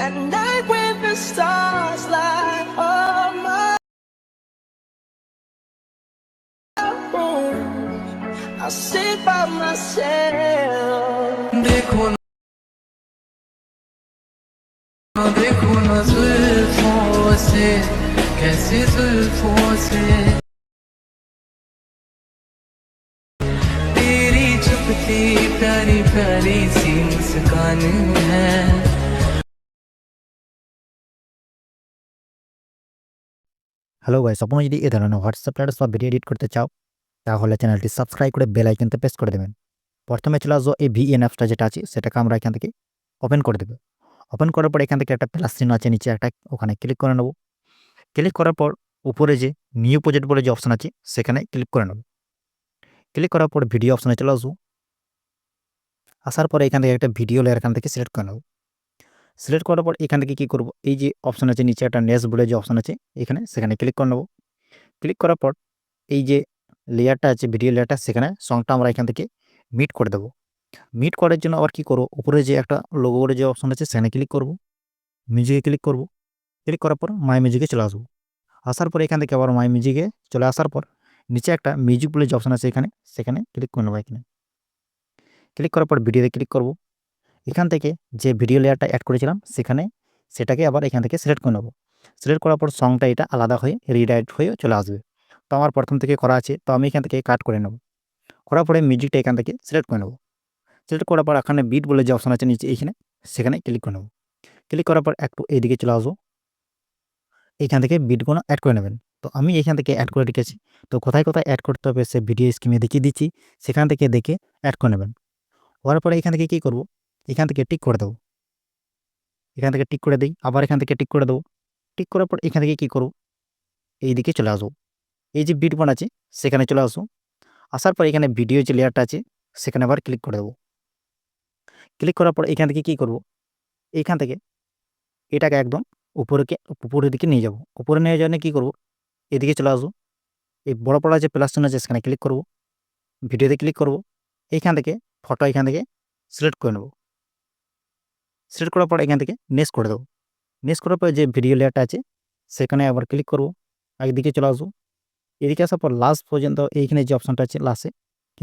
At night when the stars light up my room, I sit by myself. देखो ना जुल्फों से, कैसी जुल्फों से तेरी चुपती प्यारी प्यारी सी मुस्कान है। হ্যালো গাইস, আপনারা যদি এই ধরনের হোয়াটসঅ্যাপ স্ট্যাটাস বা ভিডিও এডিট করতে চাও তাহলে চ্যানেলটি সাবস্ক্রাইব করে বেল আইকনতে প্রেস করে দেবেন। প্রথমে চলে আসবো এই ভিএন অ্যাপসটা যেটা আছে সেটাকে আমরা এখান থেকে ওপেন করে দেব। ওপেন করার পর এখান থেকে একটা প্লাস চিহ্ন আছে নিচে একটা, ওখানে ক্লিক করে নেব। ক্লিক করার পর উপরে যে নিউ প্রজেক্ট বলে যে অপশন আছে সেখানে ক্লিক করে নেব। ক্লিক করার পর ভিডিও অপশনে চলে আসবো। আসার পরে এখান থেকে একটা ভিডিও লেয়ার এখান থেকে সিলেক্ট করে নেব। সিলেক্ট করার পর এখান থেকে কী করব, এই যে অপশন আছে নিচে একটা নেক্সট বলে যে অপশন আছে এখানে, সেখানে ক্লিক করে নেব। ক্লিক করার পর এই যে লেয়ারটা আছে ভিডিও লেয়ারটা, সেখানে সংটা আমরা এখান থেকে মিট করে দেবো। মিট করার জন্য আবার কি করব, উপরে যে একটা লোগো করে যে অপশন আছে সেখানে ক্লিক করব, মিউজিকে ক্লিক করব। ক্লিক করার পর মাই মিউজিকে চলে আসবো। আসার পর এখান থেকে আবার মাই মিউজিকে চলে আসার পর নিচে একটা মিউজিক বলে যে অপশন আছে এখানে, সেখানে ক্লিক করে নেবো। এখানে ক্লিক করার পর ভিডিওতে ক্লিক করব। এখান থেকে যে ভিডিও লেয়ারটা অ্যাড করেছিলাম সেটাকে আবার এখান থেকে সিলেক্ট করে নেব। সিলেক্ট করার পর সংটা এটা আলাদা হয়ে রিডাইরেক্ট হয়ে চলে আসবে। তো আমার প্রথম থেকে করা আছে, তো আমি এখান থেকে কাট করে নেব। করার পরে মিউজিকটা এখান থেকে সিলেক্ট করে নেব। সিলেক্ট করার পর এখানে বিট বলে যে অপশন আছে নিচে এইখানে, সেখানে ক্লিক করে নেব। ক্লিক করার পর একটু এইদিকে চলে আসবো। এইখান থেকে বিটগুলো অ্যাড করে নেবেন। তো আমি এখান থেকে অ্যাড করে রেখেছি। তো কোথায় কোথায় অ্যাড করতে হবে সে ভিডিও স্ক্রিনে দেখিয়ে দিচ্ছি, সেখান থেকে দেখে অ্যাড করে নেবেন। হওয়ার পরে এখান থেকে কী করব, এখান থেকে টিক করে দেবো। এখান থেকে টিক করে দিই, আবার এখান থেকে টিক করে দেবো। টিক করার পর এখান থেকে কী করব, এইদিকে চলে আসবো। এই যে বিট বান আছে সেখানে চলে আসবো। আসার পর এখানে ভিডিও যে লেয়ারটা আছে সেখানে আবার ক্লিক করে দেবো। ক্লিক করার পর এখান থেকে কী করব, এইখান থেকে এটাকে একদম উপরের দিকে নিয়ে যাব। উপরে নিয়ে যাওয়ার কী করব, এদিকে চলে আসবো। এই বড় পড়া যে প্লাস চিহ্ন আছে সেখানে ক্লিক করব, ভিডিওতে ক্লিক করব। এইখান থেকে ফটো এখান থেকে সিলেক্ট করে নেব। সিলেক্ট করার পর এখান থেকে নেক্সট করে দেবো। নেক্সট করার পর যে ভিডিও লেয়ারটা আছে সেখানে আবার ক্লিক করব, একদিকে চলে আসবো। এদিকে আসার পর লাস্ট পর্যন্ত এইখানে যে অপশনটা আছে লাস্টে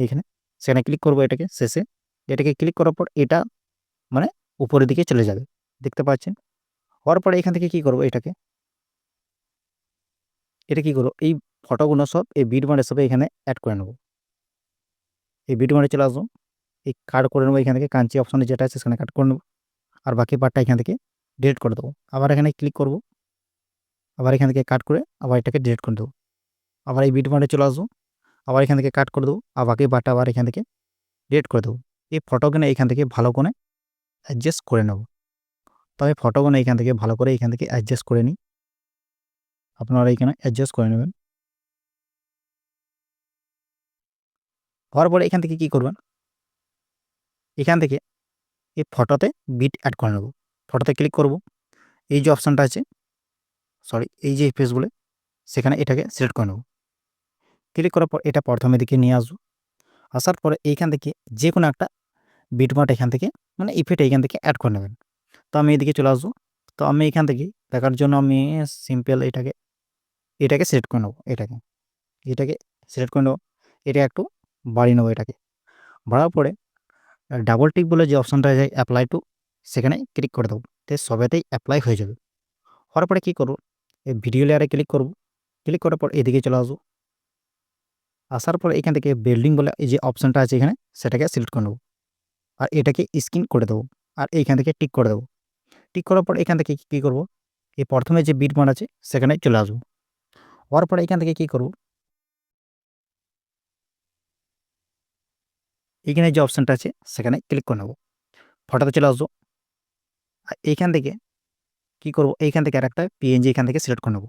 এইখানে, সেখানে ক্লিক করব এটাকে শেষে। এটাকে ক্লিক করার পর এটা মানে উপরের দিকে চলে যাবে, দেখতে পাচ্ছেন। হওয়ার পরে এখান থেকে কী করব, এটা কী করব, এই ফটোগুলো সব এই বিট বান্ডে সব এখানে অ্যাড করে নেব। এই বিট বান্ডে চলে আসবো, এই কাট করে নেবো। এখান থেকে কাঞ্চি অপশনে যেটা আছে সেখানে কাট করে নেব। আর বাকি পার্টটা এখান থেকে ডিলিট করে দেবো। আবার এখানে ক্লিক করব, আবার এখান থেকে কাট করে আবার এটাকে ডিলিট করে দেবো। আবার এই বিট বান্ডে চলে আসবো, আবার এখান থেকে কাট করে দেবো। আর বাকি পার্টটা আবার এখান থেকে ডিলিট করে দেবো। এই ফটোগুলো এখান থেকে ভালো করে অ্যাডজাস্ট করে নেব। তো আমি ফটোগুলো এখান থেকে ভালো করে এখান থেকে অ্যাডজাস্ট করে নিই, আপনারা এখানে অ্যাডজাস্ট করে নেবেন। হওয়ার পরে এখান থেকে কী করবেন, এখান থেকে এই ফটোতে বিট অ্যাড করে নেব। ফটোতে ক্লিক করব, এই যে অপশানটা আছে এই যে ফেস বলে সেখানে এটাকে সিলেক্ট করে নেব। ক্লিক করার পর এটা প্রথমের দিকে নিয়ে আসবো। আসার পরে এইখান থেকে যে কোনো একটা বিটমার্ট এখান থেকে ইফেক্ট এইখান থেকে অ্যাড করে নেবেন। তো আমি এদিকে চলে আসবো। তো আমি এখান থেকে দেখার জন্য আমি সিম্পল এটাকে সিলেক্ট করে নেবো। এটাকে সিলেক্ট করে নেবো। এটা একটু বাড়িয়ে নেবো। এটাকে বাড়ার পরে ডাবল টিক বলে যে অপশানটা আছে অ্যাপ্লাই টু, সেখানে ক্লিক করে দেবো। তো সবেতেই অ্যাপ্লাই হয়ে যাবে। হওয়ার পরে কী করবো, এই ভিডিও লেয়ারে ক্লিক করব। ক্লিক করার পর এদিকে চলে আসবো। আসার পর এখান থেকে বিল্ডিং বলে এই যে অপশানটা আছে এখানে, সেটাকে সিলেক্ট করে নেবো। আর এটাকে স্ক্রিন করে দেবো। আর এইখান থেকে টিক করে দেবো। টিক করার পর এখান থেকে কী করব, এই প্রথমে যে বিট মান আছে সেখানে চলে আসবো। হওয়ার পরে এখান থেকে কী করব, এখানে যে অপশানটা আছে সেখানে ক্লিক করে নেব। ফটোতে চলে আসবো। আর এইখান থেকে কী করব, এইখান থেকে আর একটা পিএনজি এখান থেকে সিলেক্ট করে নেব।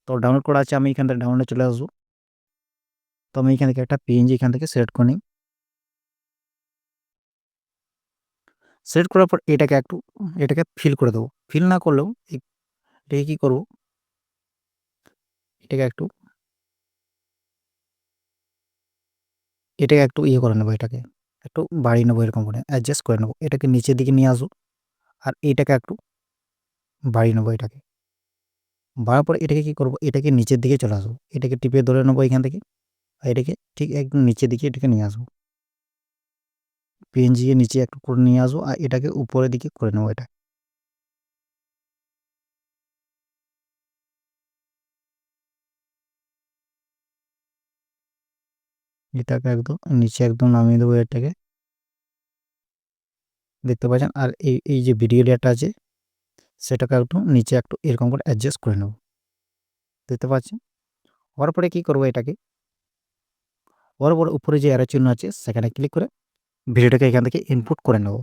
তো ডাউনলোড করা আছে, আমি এখান থেকে ডাউনলোডে চলে আসবো। তো আমি এখান থেকে একটা পিএনজি এখান থেকে সিলেক্ট করে নিই। সিলেক্ট করার পর এটাকে ফিল করে দেবো। ফিল না করলেও এটাকে কী করব, এটাকে একটু ইয়ে করে নেবো। এটাকে একটু বাড়িয়ে নেবো, এরকম করে অ্যাডজাস্ট করে নেবো। এটাকে নিচের দিকে নিয়ে আসবো। আর এইটাকে একটু বাড়িয়ে নেবো এটাকে। বাড়ার পরে এটাকে কী করবো, এটাকে নিচের দিকে চলে আসবো, এটাকে টিপে ধরে নেবো এখান থেকে, আর এটাকে ঠিক একদম নিচের দিকে এটাকে নিয়ে আসবো, পিএনজি এর নিচে একটু করে নিয়ে আসবো, আর এটাকে উপরের দিকে করে নেবো এটা। এটাকে একদম নিচে একদম নামিয়ে দেবো এটাকে, দেখতে পাচ্ছেন। আর এই যে ভিডিও লেয়ারটা আছে সেটাকে একটু নিচে একটু এরকম করে অ্যাডজাস্ট করে নেব, দেখতে পাচ্ছেন। হওয়ার পরে কী করবো, এটাকে হওয়ার পরে উপরে যে অ্যারো চিহ্ন আছে সেখানে ক্লিক করে ভিডিওটাকে এখান থেকে ইনপুট করে নেব।